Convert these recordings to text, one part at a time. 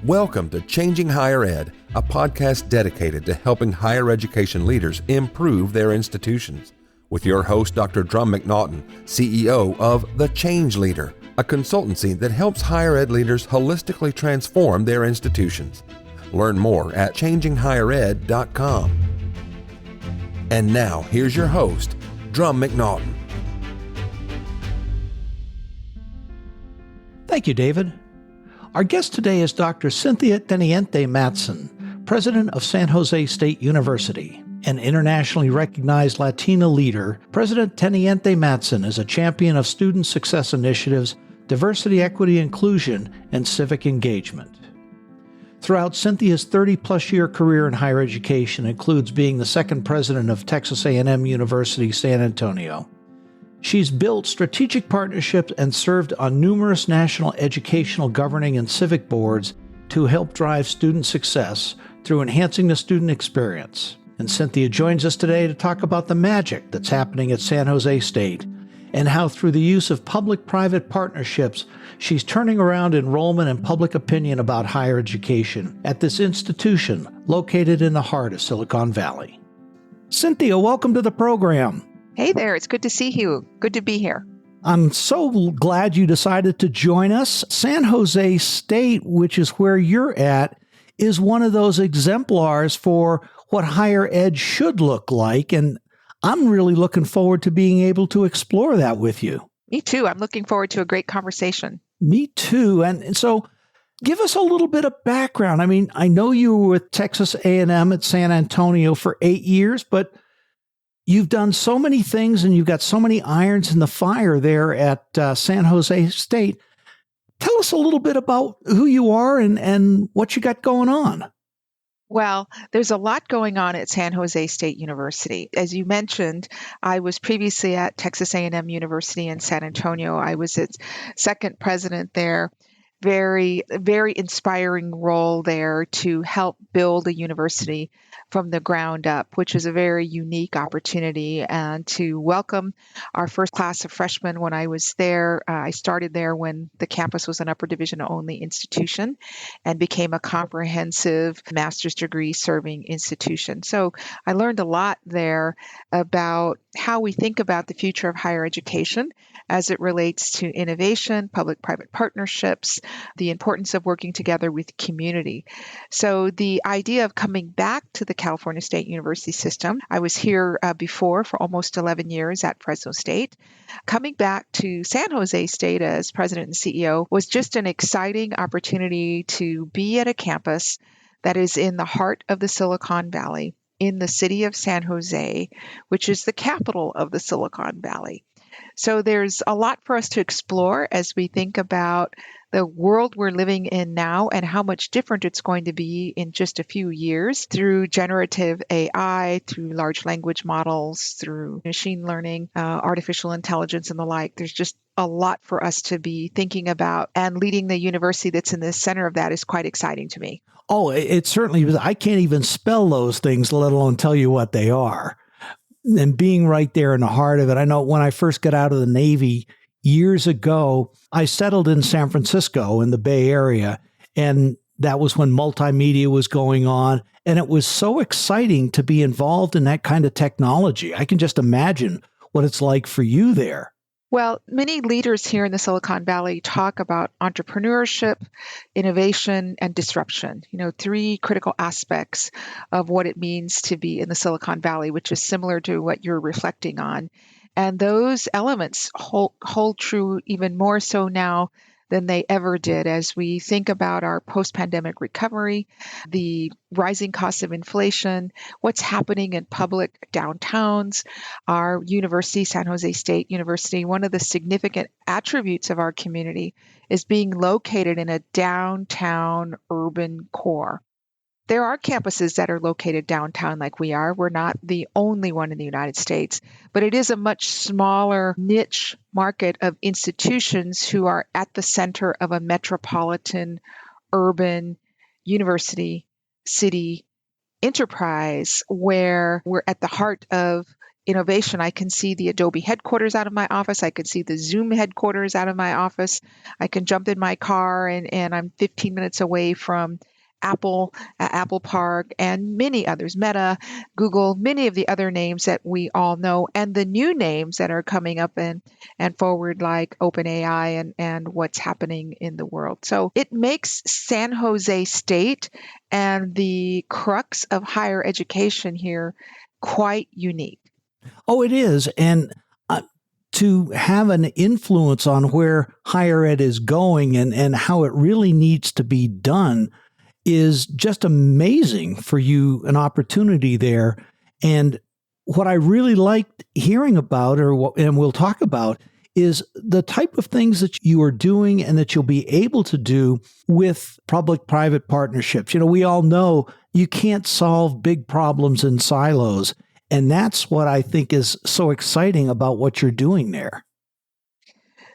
Welcome to Changing Higher Ed, a podcast dedicated to helping higher education leaders improve their institutions. With your host, Dr. Drumm McNaughton, CEO of The Change Leader, a consultancy that helps higher ed leaders holistically transform their institutions. Learn more at changinghighered.com. And now, here's your host, Drumm McNaughton. Thank you, David. Our guest today is Dr. Cynthia Teniente-Matson, president of San José State University. An internationally recognized Latina leader, President Teniente-Matson is a champion of student success initiatives, diversity, equity, inclusion, and civic engagement. Throughout Cynthia's 30-plus year career in higher education includes being the second president of Texas A&M University, San Antonio. She's built strategic partnerships and served on numerous national educational governing and civic boards to help drive student success through enhancing the student experience. And Cynthia joins us today to talk about the magic that's happening at San José State and how through the use of public-private partnerships, she's turning around enrollment and public opinion about higher education at this institution located in the heart of Silicon Valley. Cynthia, welcome to the program. Hey there, it's good to see you. Good to be here. I'm so glad you decided to join us. San José State, which is where you're at, is one of those exemplars for what higher ed should look like, and I'm really looking forward to being able to explore that with you. Me too. I'm looking forward to a great conversation. Me too. And so give us a little bit of background. I mean, I know you were with Texas A&M at San Antonio for 8 years, but you've done so many things and you've got so many irons in the fire there at San José State. Tell us a little bit about who you are and what you got going on. Well, there's a lot going on at San José State University. As you mentioned, I was previously at Texas A&M University in San Antonio. I was its second president there. Very, very inspiring role there to help build a university from the ground up, which is a very unique opportunity, and to welcome our first class of freshmen when I was there. I started there when the campus was an upper division only institution and became a comprehensive master's degree serving institution. So I learned a lot there about how we think about the future of higher education as it relates to innovation, public-private partnerships, the importance of working together with community. So the idea of coming back to the California State University system, I was here before for almost 11 years at Fresno State. Coming back to San José State as president and CEO was just an exciting opportunity to be at a campus that is in the heart of the Silicon Valley, in the city of San Jose, which is the capital of the Silicon Valley. So there's a lot for us to explore as we think about the world we're living in now and how much different it's going to be in just a few years through generative AI, through large language models, through machine learning, artificial intelligence, and the like. There's just a lot for us to be thinking about, and leading the university that's in the center of that is quite exciting to me. Oh, it certainly is. I can't even spell those things, let alone tell you what they are. And being right there in the heart of it, I know when I first got out of the Navy years ago, I settled in San Francisco in the Bay Area, and that was when multimedia was going on, and it was so exciting to be involved in that kind of technology. I can just imagine what it's like for you there. Well, many leaders here in the Silicon Valley talk about entrepreneurship, innovation, and disruption, three critical aspects of what it means to be in the Silicon Valley, which is similar to what you're reflecting on. And those elements hold true even more so now than they ever did as we think about our post-pandemic recovery, the rising costs of inflation, what's happening in public downtowns. Our university, San José State University, one of the significant attributes of our community is being located in a downtown urban core. There are campuses that are located downtown like we are. We're not the only one in the United States, but it is a much smaller niche market of institutions who are at the center of a metropolitan, urban, university, city enterprise where we're at the heart of innovation. I can see the Adobe headquarters out of my office. I can see the Zoom headquarters out of my office. I can jump in my car and I'm 15 minutes away from Apple Park, and many others, Meta, Google, many of the other names that we all know, and the new names that are coming up and forward, like OpenAI and what's happening in the world. So it makes San Jose State and the crux of higher education here quite unique. Oh, it is. And to have an influence on where higher ed is going and how it really needs to be done is just amazing for you, an opportunity there. And what I really liked hearing about, and we'll talk about, is the type of things that you are doing and that you'll be able to do with public-private partnerships. We all know you can't solve big problems in silos. And that's what I think is so exciting about what you're doing there.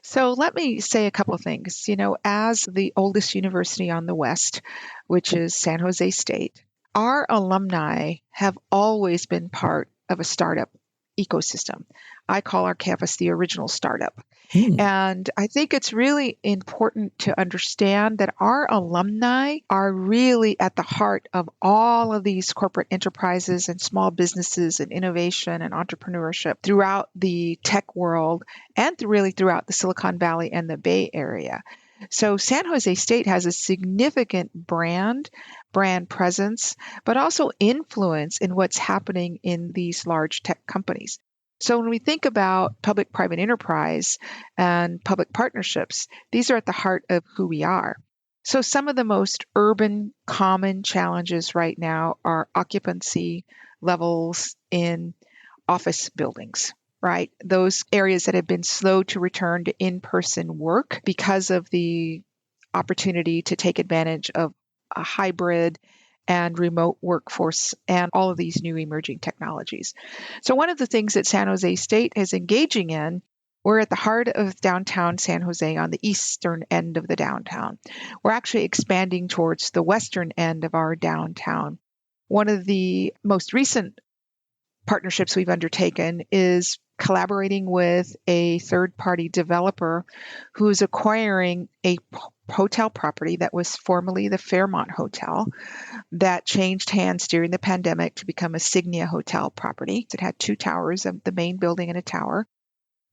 So let me say a couple of things. As the oldest university on the West, which is San Jose State, our alumni have always been part of a startup ecosystem. I call our campus the original startup. And I think it's really important to understand that our alumni are really at the heart of all of these corporate enterprises and small businesses and innovation and entrepreneurship throughout the tech world and really throughout the Silicon Valley and the Bay Area. So San Jose State has a significant brand presence, but also influence in what's happening in these large tech companies. So when we think about public-private enterprise and public partnerships, these are at the heart of who we are. So some of the most urban common challenges right now are occupancy levels in office buildings, right? Those areas that have been slow to return to in-person work because of the opportunity to take advantage of a hybrid and remote workforce and all of these new emerging technologies. So one of the things that San Jose State is engaging in, we're at the heart of downtown San Jose on the eastern end of the downtown. We're actually expanding towards the western end of our downtown. One of the most recent partnerships we've undertaken is collaborating with a third-party developer who is acquiring a hotel property that was formerly the Fairmont Hotel that changed hands during the pandemic to become a Signia Hotel property. It had two towers, the main building and a tower.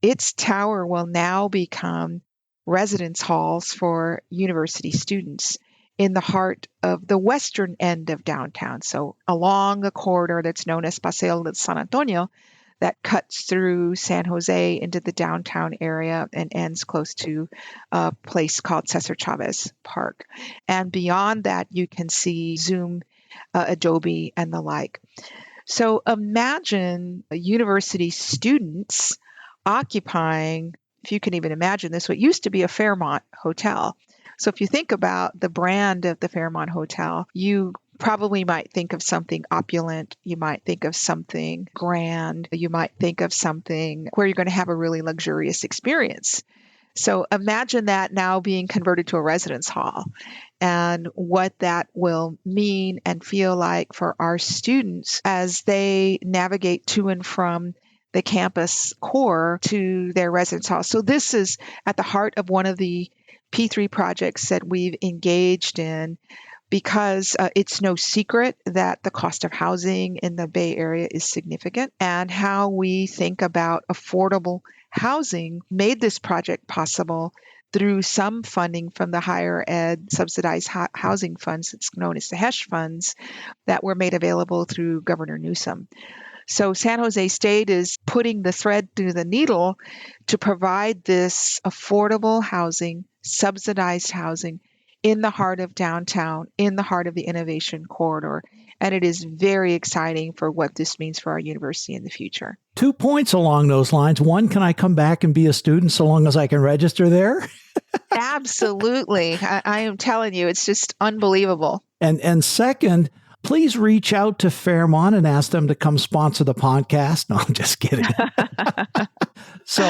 Its tower will now become residence halls for university students in the heart of the western end of downtown. So along a corridor that's known as Paseo de San Antonio, that cuts through San Jose into the downtown area and ends close to a place called Cesar Chavez Park. And beyond that, you can see Zoom, Adobe, and the like. So imagine university students occupying, if you can even imagine this, what used to be a Fairmont Hotel. So if you think about the brand of the Fairmont Hotel, you probably might think of something opulent. You might think of something grand. You might think of something where you're going to have a really luxurious experience. So imagine that now being converted to a residence hall and what that will mean and feel like for our students as they navigate to and from the campus core to their residence hall. So this is at the heart of one of the P3 projects that we've engaged in, because it's no secret that the cost of housing in the Bay Area is significant, and how we think about affordable housing made this project possible through some funding from the higher ed subsidized housing funds, it's known as the HESH funds, that were made available through Governor Newsom. So San Jose State is putting the thread through the needle to provide this affordable housing, subsidized housing in the heart of downtown, in the heart of the innovation corridor. And it is very exciting for what this means for our university in the future. 2 points along those lines. One, can I come back and be a student so long as I can register there? Absolutely. I am telling you, it's just unbelievable. And second, please reach out to Fairmont and ask them to come sponsor the podcast. No, I'm just kidding. So,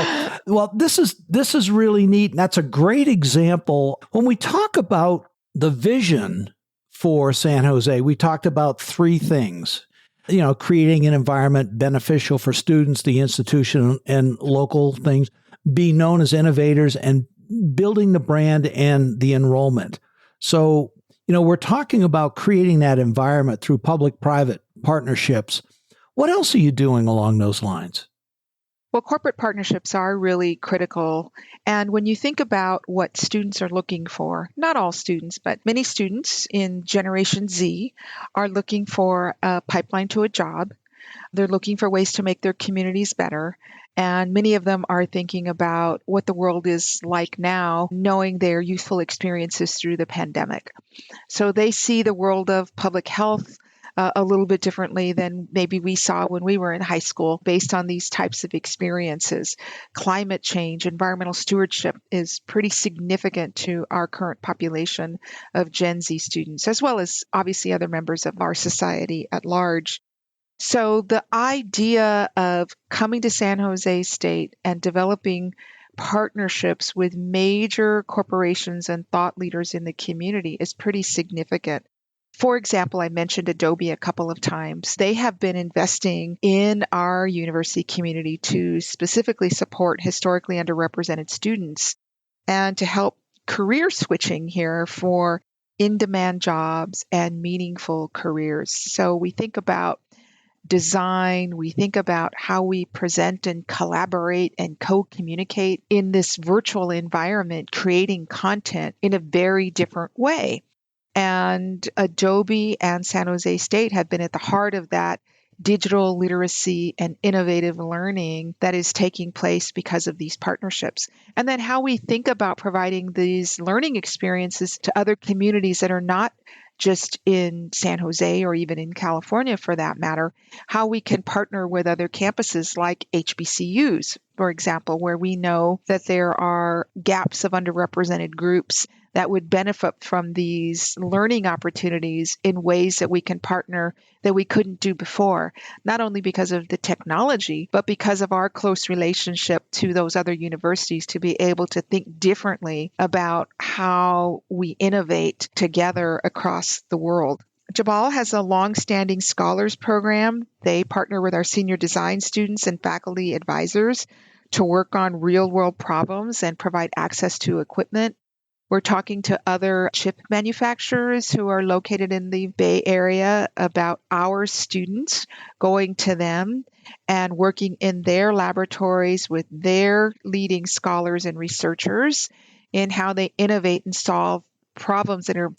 well, this is really neat. And that's a great example. When we talk about the vision for San Jose, we talked about three things. creating an environment beneficial for students, the institution, and local things, be known as innovators, and building the brand and the enrollment. So, we're talking about creating that environment through public-private partnerships. What else are you doing along those lines? Well, corporate partnerships are really critical. And when you think about what students are looking for, not all students, but many students in Generation Z are looking for a pipeline to a job. They're looking for ways to make their communities better. And many of them are thinking about what the world is like now, knowing their youthful experiences through the pandemic. So they see the world of public health a little bit differently than maybe we saw when we were in high school based on these types of experiences. Climate change, environmental stewardship is pretty significant to our current population of Gen Z students, as well as obviously other members of our society at large. So the idea of coming to San Jose State and developing partnerships with major corporations and thought leaders in the community is pretty significant. For example, I mentioned Adobe a couple of times. They have been investing in our university community to specifically support historically underrepresented students and to help career switching here for in-demand jobs and meaningful careers. So we think about design, we think about how we present and collaborate and co-communicate in this virtual environment, creating content in a very different way. And Adobe and San Jose State have been at the heart of that digital literacy and innovative learning that is taking place because of these partnerships. And then how we think about providing these learning experiences to other communities that are not just in San Jose or even in California for that matter, how we can partner with other campuses like HBCUs, for example, where we know that there are gaps of underrepresented groups that would benefit from these learning opportunities in ways that we can partner that we couldn't do before, not only because of the technology, but because of our close relationship to those other universities to be able to think differently about how we innovate together across the world. Jabal has a long-standing scholars program. They partner with our senior design students and faculty advisors to work on real-world problems and provide access to equipment. We're talking to other chip manufacturers who are located in the Bay Area about our students, going to them and working in their laboratories with their leading scholars and researchers in how they innovate and solve problems that are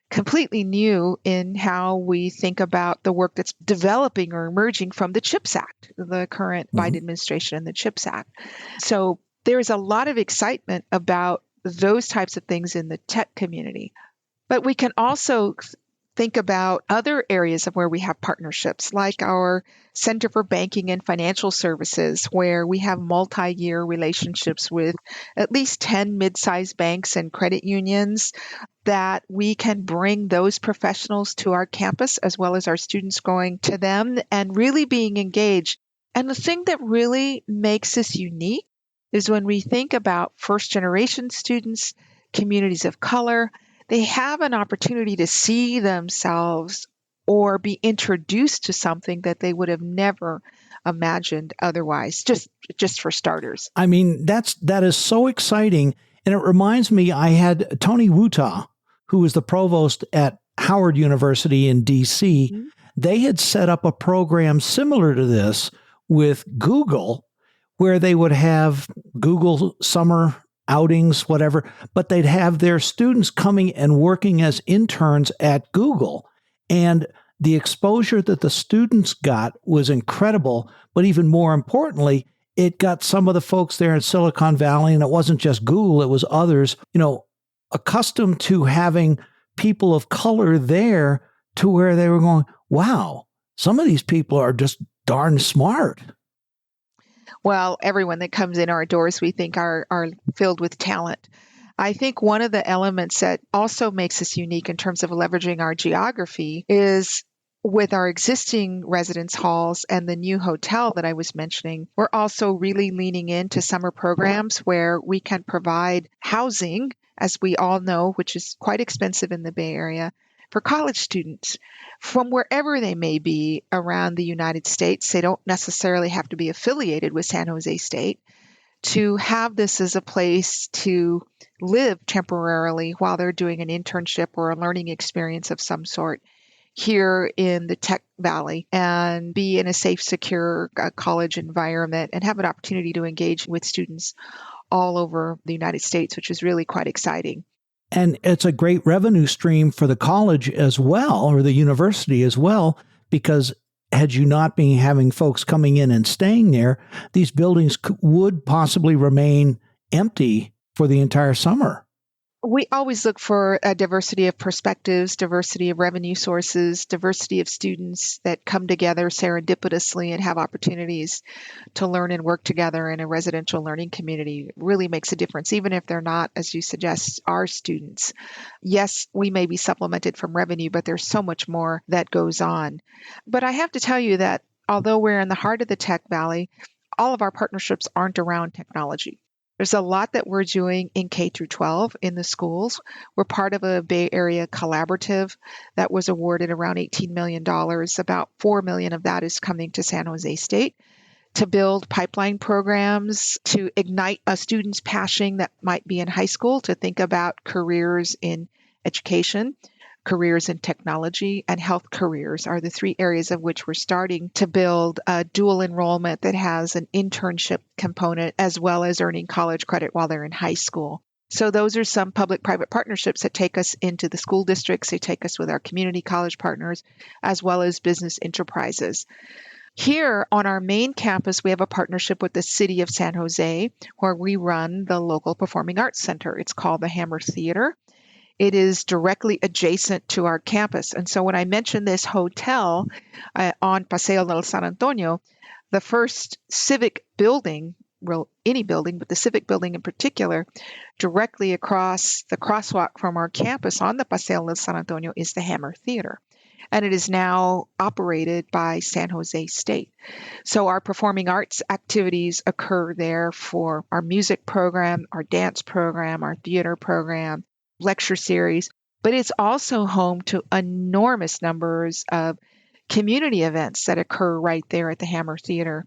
completely new in how we think about the work that's developing or emerging from the CHIPS Act, the current Biden administration and the CHIPS Act. So there's a lot of excitement about those types of things in the tech community. But we can also think about other areas of where we have partnerships, like our Center for Banking and Financial Services, where we have multi-year relationships with at least 10 mid-sized banks and credit unions, that we can bring those professionals to our campus as well as our students going to them and really being engaged. And the thing that really makes this unique is when we think about first-generation students, communities of color, they have an opportunity to see themselves or be introduced to something that they would have never imagined otherwise, just for starters. I mean, that is so exciting. And it reminds me, I had Tony Wuta, who was the provost at Howard University in D.C. Mm-hmm. They had set up a program similar to this with Google, where they would have Google summer outings, whatever, but they'd have their students coming and working as interns at Google. And the exposure that the students got was incredible, but even more importantly, it got some of the folks there in Silicon Valley, and it wasn't just Google, it was others, accustomed to having people of color there to where they were going, wow, some of these people are just darn smart. Well, everyone that comes in our doors, we think are filled with talent. I think one of the elements that also makes us unique in terms of leveraging our geography is with our existing residence halls and the new hotel that I was mentioning, we're also really leaning into summer programs where we can provide housing, as we all know, which is quite expensive in the Bay Area, for college students from wherever they may be around the United States. They don't necessarily have to be affiliated with San Jose State, to have this as a place to live temporarily while they're doing an internship or a learning experience of some sort here in the Tech Valley, and be in a safe, secure college environment and have an opportunity to engage with students all over the United States, which is really quite exciting. And it's a great revenue stream for the college as well, or the university as well, because had you not been having folks coming in and staying there, these buildings would possibly remain empty for the entire summer. We always look for a diversity of perspectives, diversity of revenue sources, diversity of students that come together serendipitously and have opportunities to learn and work together in a residential learning community. It really makes a difference, even if they're not, as you suggest, our students. Yes, we may be supplemented from revenue, but there's so much more that goes on. But I have to tell you that although we're in the heart of the Tech Valley, all of our partnerships aren't around technology. There's a lot that we're doing in K through 12 in the schools. We're part of a Bay Area collaborative that was awarded around $18 million. About $4 million of that is coming to San Jose State to build pipeline programs to ignite a student's passion that might be in high school to think about careers in education, careers in technology, and health careers are the three areas of which we're starting to build a dual enrollment that has an internship component as well as earning college credit while they're in high school. So those are some public-private partnerships that take us into the school districts. They take us with our community college partners as well as business enterprises. Here on our main campus, we have a partnership with the city of San Jose where we run the local performing arts center. It's called the Hammer Theater. It is directly adjacent to our campus. And so when I mentioned this hotel on Paseo del San Antonio, the first civic building, well, any building, but the civic building in particular, directly across the crosswalk from our campus on the Paseo del San Antonio is the Hammer Theater. And it is now operated by San Jose State. So our performing arts activities occur there for our music program, our dance program, our theater program, lecture series, but it's also home to enormous numbers of community events that occur right there at the Hammer Theater.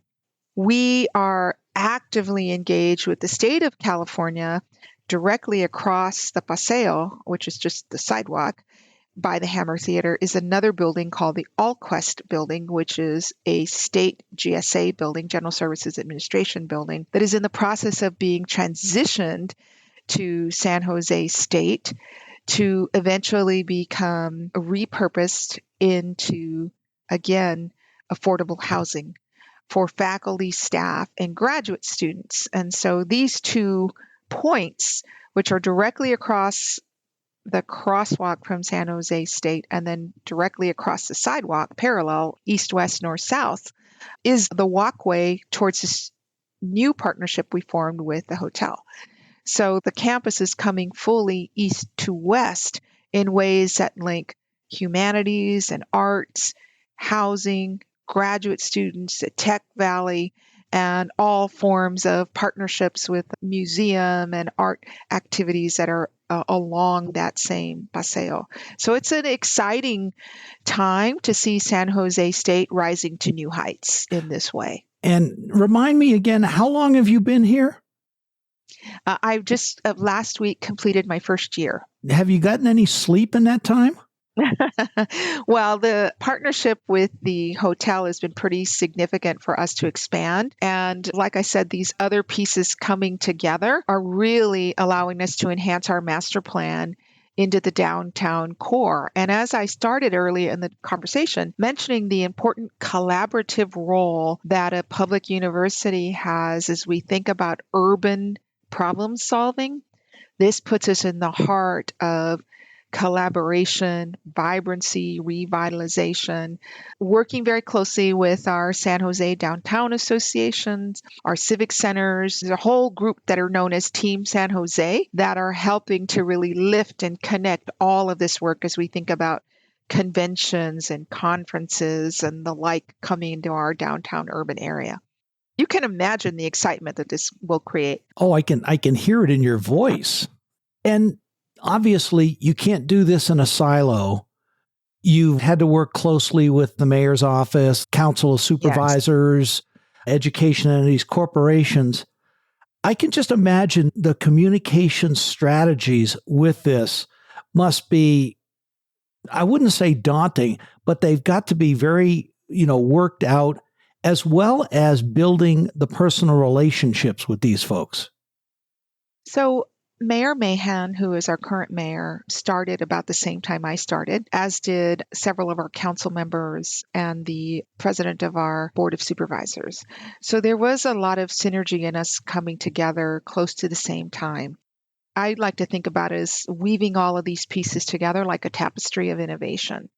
We are actively engaged with the state of California directly across the Paseo, which is just the sidewalk, by the Hammer Theater is another building called the Allquest Building, which is a state GSA building, General Services Administration building, that is in the process of being transitioned to San Jose State to eventually become repurposed into, again, affordable housing for faculty, staff, and graduate students. And so these 2 points, which are directly across the crosswalk from San Jose State and then directly across the sidewalk, parallel east, west, north, south, is the walkway towards this new partnership we formed with the hotel. So the campus is coming fully east to west in ways that link humanities and arts, housing, graduate students, the Tech Valley, and all forms of partnerships with museum and art activities that are along that same paseo. So it's an exciting time to see San Jose State rising to new heights in this way. And remind me again, how long have you been here? I've just last week completed my first year. Have you gotten any sleep in that time? Well, the partnership with the hotel has been pretty significant for us to expand. And like I said, these other pieces coming together are really allowing us to enhance our master plan into the downtown core. And as I started early in the conversation, mentioning the important collaborative role that a public university has as we think about urban problem solving, this puts us in the heart of collaboration, vibrancy, revitalization, working very closely with our San Jose Downtown Associations, our civic centers. There's a whole group that are known as Team San Jose that are helping to really lift and connect all of this work as we think about conventions and conferences and the like coming into our downtown urban area. You can imagine the excitement that this will create. Oh, I can hear it in your voice. And obviously, you can't do this in a silo. You've had to work closely with the mayor's office, council of supervisors, education entities, corporations. I can just imagine the communication strategies with this must be, I wouldn't say daunting, but they've got to be very, worked out, as well as building the personal relationships with these folks. So Mayor Mahan, who is our current mayor, started about the same time I started, as did several of our council members and the president of our board of supervisors. So there was a lot of synergy in us coming together close to the same time. I like to think about it as weaving all of these pieces together like a tapestry of innovation.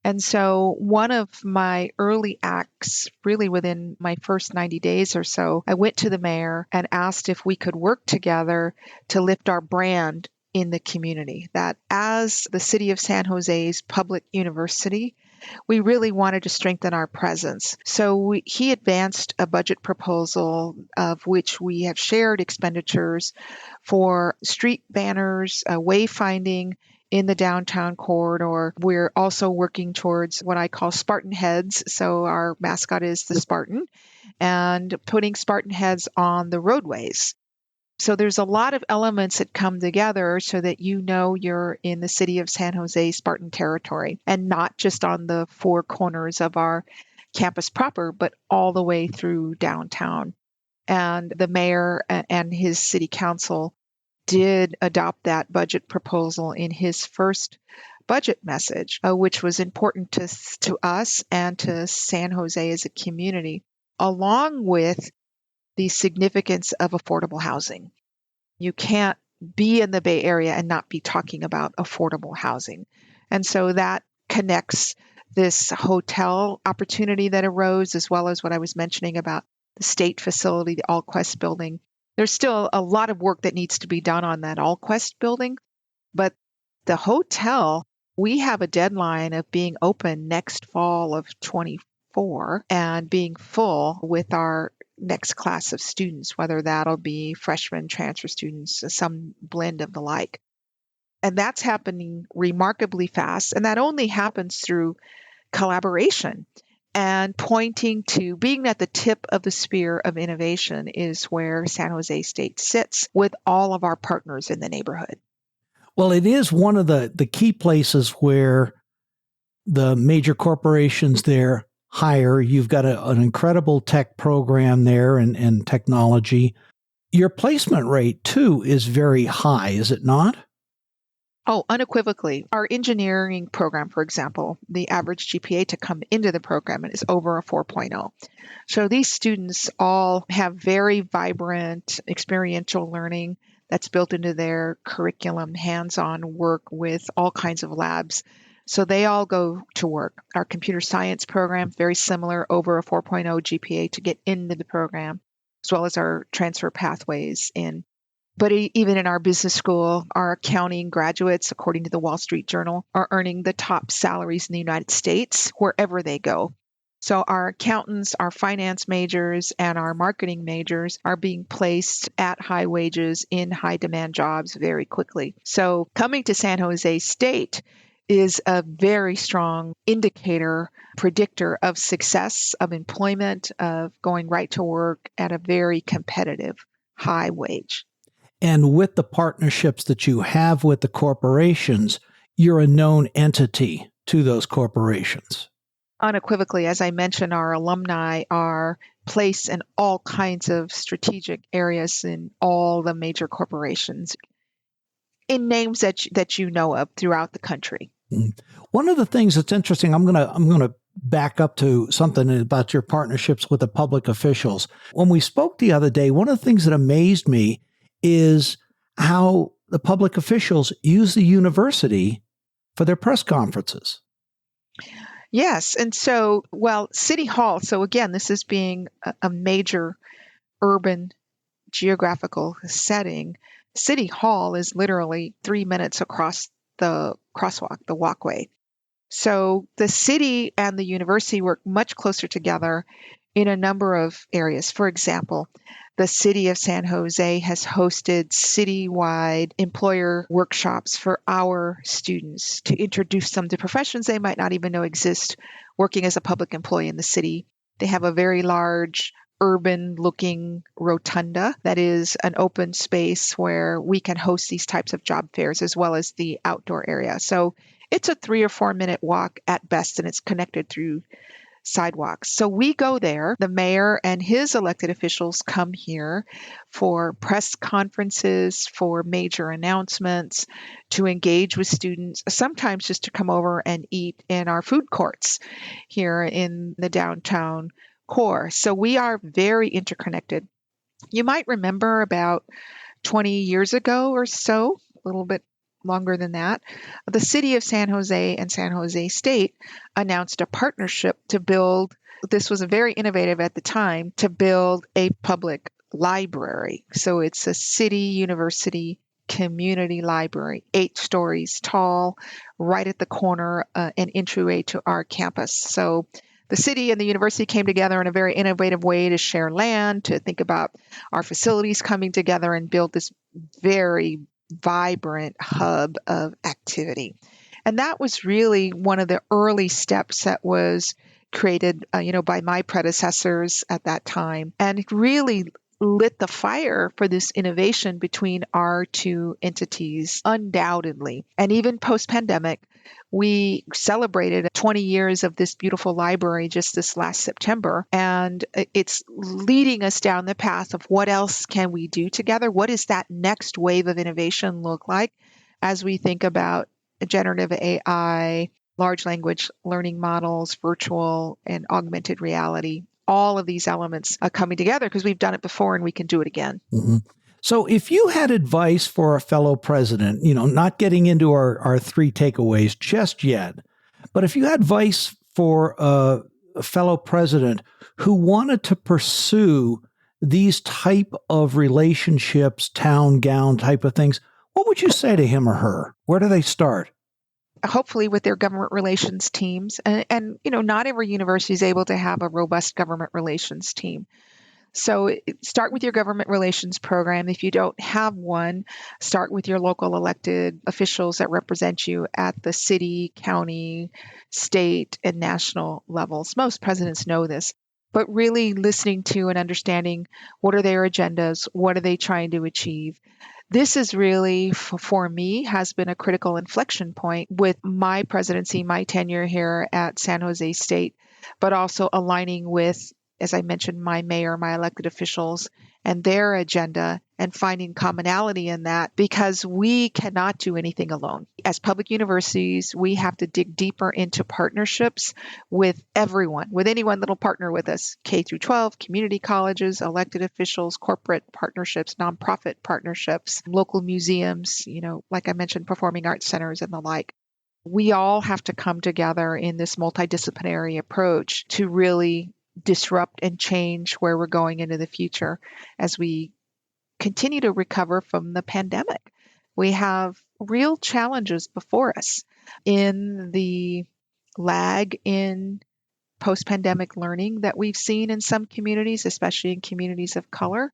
And so one of my early acts, really within my first 90 days or so, I went to the mayor and asked if we could work together to lift our brand in the community. That as the city of San Jose's public university, we really wanted to strengthen our presence. So he advanced a budget proposal of which we have shared expenditures for street banners, wayfinding, in the downtown corridor. We're also working towards what I call Spartan heads. So our mascot is the Spartan, and putting Spartan heads on the roadways. So there's a lot of elements that come together so that you're in the city of San Jose Spartan territory, and not just on the four corners of our campus proper, but all the way through downtown. And the mayor and his city council did adopt that budget proposal in his first budget message, which was important to us and to San Jose as a community, along with the significance of affordable housing. You can't be in the Bay Area and not be talking about affordable housing. And so that connects this hotel opportunity that arose, as well as what I was mentioning about the state facility, the Allquest building. There's still a lot of work that needs to be done on that Allquest building, but the hotel, we have a deadline of being open next fall of 24 and being full with our next class of students, whether that'll be freshmen, transfer students, some blend of the like. And that's happening remarkably fast, and that only happens through collaboration. And pointing to being at the tip of the spear of innovation is where San Jose State sits with all of our partners in the neighborhood. Well, it is one of the key places where the major corporations there hire. You've got an incredible tech program there and technology. Your placement rate, too, is very high, is it not? Oh, unequivocally. Our engineering program, for example, the average GPA to come into the program is over a 4.0. So these students all have very vibrant experiential learning that's built into their curriculum, hands-on work with all kinds of labs. So they all go to work. Our computer science program, very similar, over a 4.0 GPA to get into the program, as well as our transfer pathways in. But even in our business school, our accounting graduates, according to the Wall Street Journal, are earning the top salaries in the United States wherever they go. So our accountants, our finance majors, and our marketing majors are being placed at high wages in high demand jobs very quickly. So coming to San Jose State is a very strong indicator, predictor of success, of employment, of going right to work at a very competitive high wage. And with the partnerships that you have with the corporations, you're a known entity to those corporations. Unequivocally, as I mentioned, our alumni are placed in all kinds of strategic areas in all the major corporations, in names that you know of throughout the country. One of the things that's interesting, I'm gonna back up to something about your partnerships with the public officials. When we spoke the other day, one of the things that amazed me is how the public officials use the university for their press conferences. Yes. And so, City Hall, so again, this is being a major urban geographical setting. City Hall is literally 3 minutes across the crosswalk, the walkway. So the city and the university work much closer together in a number of areas. For example, the city of San Jose has hosted citywide employer workshops for our students to introduce them to professions they might not even know exist working as a public employee in the city. They have a very large urban-looking rotunda that is an open space where we can host these types of job fairs as well as the outdoor area. So it's a 3 or 4 minute walk at best, and it's connected through sidewalks. So we go there. The mayor and his elected officials come here for press conferences, for major announcements, to engage with students, sometimes just to come over and eat in our food courts here in the downtown core. So we are very interconnected. You might remember about 20 years ago or so, a little bit longer than that, the city of San Jose and San Jose State announced a partnership to build, this was very innovative at the time, to build a public library. So it's a city university community library, 8 stories tall, right at the corner, an entryway to our campus. So the city and the university came together in a very innovative way to share land, to think about our facilities coming together and build this very vibrant hub of activity. And that was really one of the early steps that was created, by my predecessors at that time. And it really lit the fire for this innovation between our two entities, undoubtedly. And even post-pandemic, we celebrated 20 years of this beautiful library just this last September, and it's leading us down the path of what else can we do together? What does that next wave of innovation look like as we think about generative AI, large language learning models, virtual and augmented reality, all of these elements coming together because we've done it before and we can do it again. Mm-hmm. So if you had advice for a fellow president, not getting into our 3 takeaways just yet, but if you had advice for a fellow president who wanted to pursue these type of relationships, town gown type of things, what would you say to him or her? Where do they start? Hopefully with their government relations teams. And not every university is able to have a robust government relations team. So start with your government relations program. If you don't have one, start with your local elected officials that represent you at the city, county, state, and national levels. Most presidents know this, but really listening to and understanding what are their agendas, what are they trying to achieve. This is really, for me, has been a critical inflection point with my presidency, my tenure here at San Jose State, but also aligning with, as I mentioned, my mayor, my elected officials, and their agenda, and finding commonality in that because we cannot do anything alone. As public universities, we have to dig deeper into partnerships with everyone, with anyone that will partner with us, K through 12, community colleges, elected officials, corporate partnerships, nonprofit partnerships, local museums, like I mentioned, performing arts centers and the like. We all have to come together in this multidisciplinary approach to really disrupt and change where we're going into the future as we continue to recover from the pandemic. We have real challenges before us in the lag in post-pandemic learning that we've seen in some communities, especially in communities of color.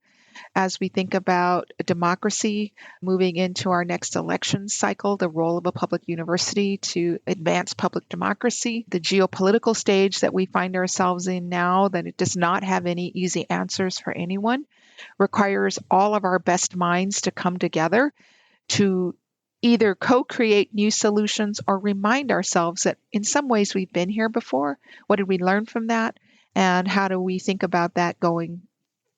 As we think about democracy moving into our next election cycle, the role of a public university to advance public democracy, the geopolitical stage that we find ourselves in now, that it does not have any easy answers for anyone, requires all of our best minds to come together to either co-create new solutions or remind ourselves that in some ways we've been here before. What did we learn from that? And how do we think about that going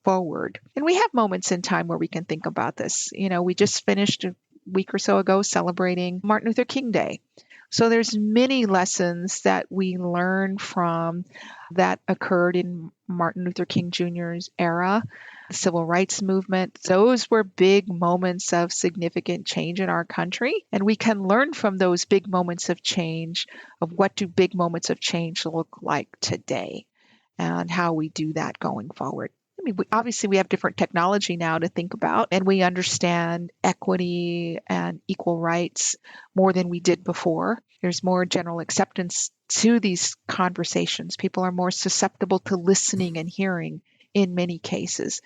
forward? And we have moments in time where we can think about this. We just finished a week or so ago celebrating Martin Luther King Day. So there's many lessons that we learn from that occurred in Martin Luther King Jr.'s era, the civil rights movement. Those were big moments of significant change in our country. And we can learn from those big moments of change of what do big moments of change look like today and how we do that going forward. Obviously we have different technology now to think about, and we understand equity and equal rights more than we did before. There's more general acceptance to these conversations. People are more susceptible to listening and hearing in many cases.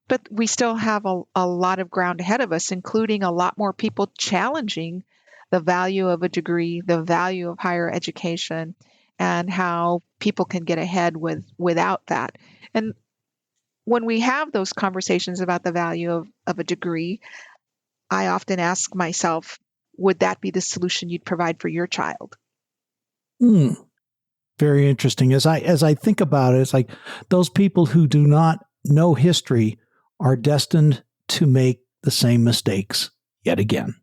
But we still have a lot of ground ahead of us, including a lot more people challenging the value of a degree, the value of higher education, and how people can get ahead without that. And when we have those conversations about the value of a degree, I often ask myself, would that be the solution you'd provide for your child? Very interesting. As I think about it, it's like those people who do not know history are destined to make the same mistakes yet again.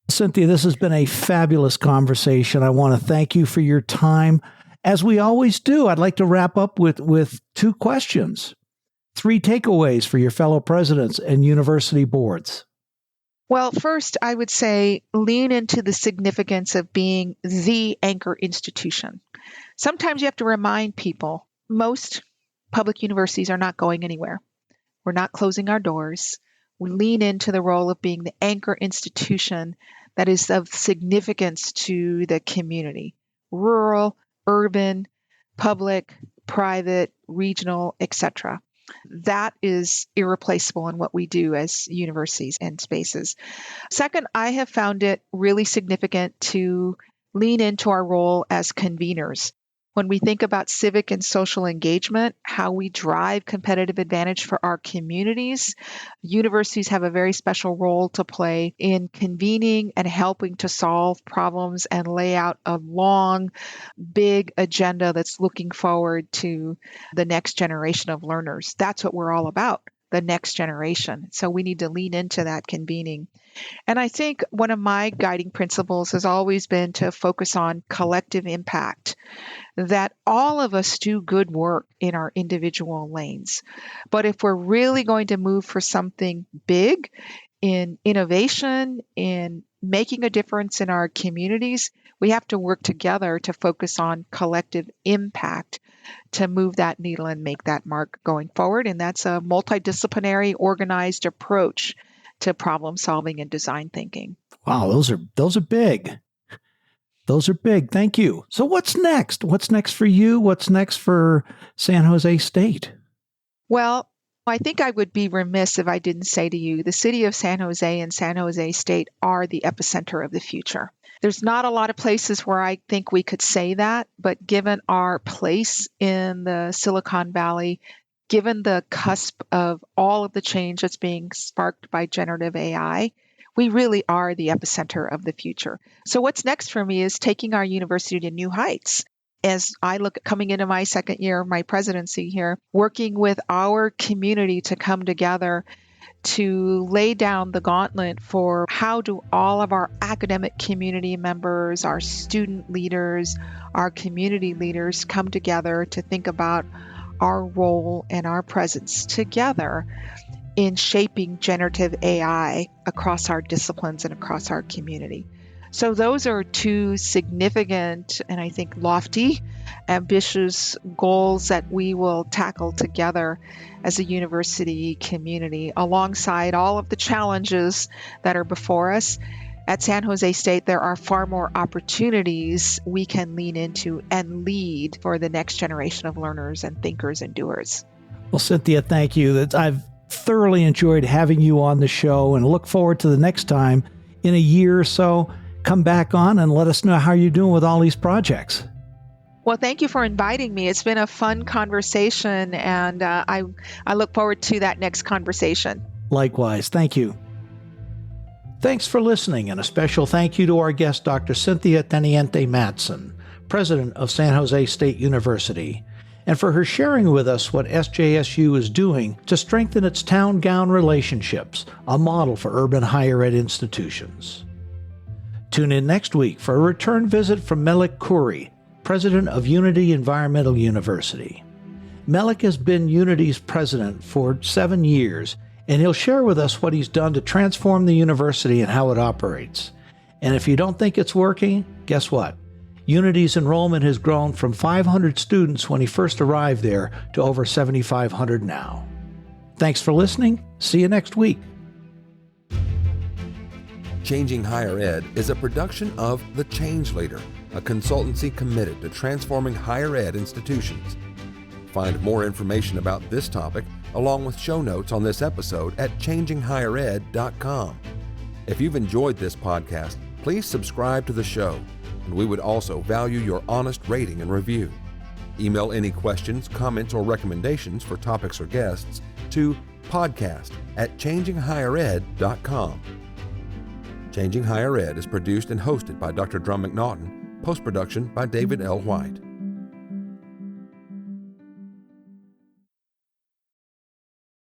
Cynthia, this has been a fabulous conversation. I want to thank you for your time. As we always do, I'd like to wrap up with 2 questions. 3 takeaways for your fellow presidents and university boards. Well, first, I would say lean into the significance of being the anchor institution. Sometimes you have to remind people, most public universities are not going anywhere. We're not closing our doors. We lean into the role of being the anchor institution that is of significance to the community, rural, urban, public, private, regional, etc. That is irreplaceable in what we do as universities and spaces. Second, I have found it really significant to lean into our role as conveners. When we think about civic and social engagement, how we drive competitive advantage for our communities, universities have a very special role to play in convening and helping to solve problems and lay out a long, big agenda that's looking forward to the next generation of learners. That's what we're all about, the next generation. So we need to lean into that convening. And I think one of my guiding principles has always been to focus on collective impact, that all of us do good work in our individual lanes. But if we're really going to move for something big in innovation, in making a difference in our communities, we have to work together to focus on collective impact to move that needle and make that mark going forward. And that's a multidisciplinary, organized approach to problem solving and design thinking. Wow, those are big. Those are big. Thank you. So what's next? What's next for you? What's next for San Jose State? Well, I think I would be remiss if I didn't say to you, the city of San Jose and San Jose State are the epicenter of the future. There's not a lot of places where I think we could say that, but given our place in the Silicon Valley, given the cusp of all of the change that's being sparked by generative AI, we really are the epicenter of the future. So what's next for me is taking our university to new heights. As I look at coming into my second year of my presidency here, working with our community to come together to lay down the gauntlet for how do all of our academic community members, our student leaders, our community leaders come together to think about our role and our presence together in shaping generative AI across our disciplines and across our community. So those are 2 significant and I think lofty, ambitious goals that we will tackle together as a university community alongside all of the challenges that are before us. At San Jose State, there are far more opportunities we can lean into and lead for the next generation of learners and thinkers and doers. Well, Cynthia, thank you. I've thoroughly enjoyed having you on the show and look forward to the next time in a year or so. Come back on and let us know how you're doing with all these projects. Well, thank you for inviting me. It's been a fun conversation, and I look forward to that next conversation. Likewise. Thank you. Thanks for listening, and a special thank you to our guest, Dr. Cynthia Teniente-Matson, president of San Jose State University, and for her sharing with us what SJSU is doing to strengthen its town-gown relationships, a model for urban higher ed institutions. Tune in next week for a return visit from Melik Khoury, president of Unity Environmental University. Melik has been Unity's president for 7 years, and he'll share with us what he's done to transform the university and how it operates. And if you don't think it's working, guess what? Unity's enrollment has grown from 500 students when he first arrived there to over 7,500 now. Thanks for listening. See you next week. Changing Higher Ed is a production of The Change Leader, a consultancy committed to transforming higher ed institutions. Find more information about this topic, along with show notes on this episode at changinghighered.com. If you've enjoyed this podcast, please subscribe to the show, and we would also value your honest rating and review. Email any questions, comments, or recommendations for topics or guests to podcast@changinghighered.com. Changing Higher Ed is produced and hosted by Dr. Drumm McNaughton, post-production by David L. White.